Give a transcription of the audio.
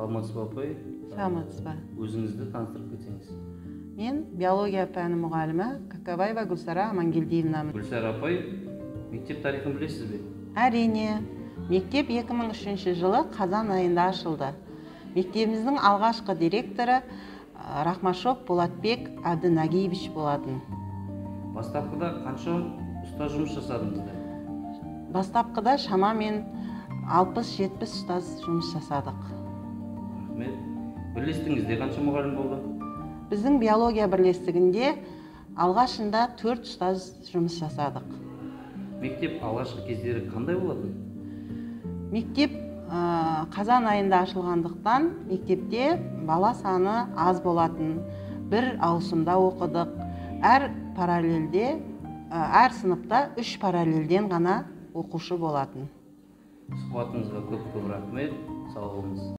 Саламатсыз ба апай? Саламатсыз ба. Өзіңізді таныстырып кетсеңіз. Мен биология пәні мұғалімі Какабаева Гүлсара Амангелдиевнамын. Гүлсара апай, мектеп тарихын білесіз бе? Әрине, мектеп 2003 жылы қазан айында ашылды. Мектебіміздің алғашқы директоры Рахмашов Болатбек Әбдінагиевич болатын. Бастапқыда қанша ұстаз жұмыс жасадыңыздар? Бастапқыда шамамен 60-70 ұстаз жұмыс жасадық. Рахмет. Бірлестігіңізде қанша мұғалім болды? Біздің биология бірлестігінде алғашында 4 ұстаз жұмыс жасадық. Мектеп алғашқы кездері қандай болатын? Мектеп қазан айында ашылғандықтан мектепте бала саны аз болатын. Бір ауысымда оқыдық. Әр сыныпта 3 параллельден ғана оқушы болатын. Сұхбатыңызға көп рахмет. Сау болыңыз.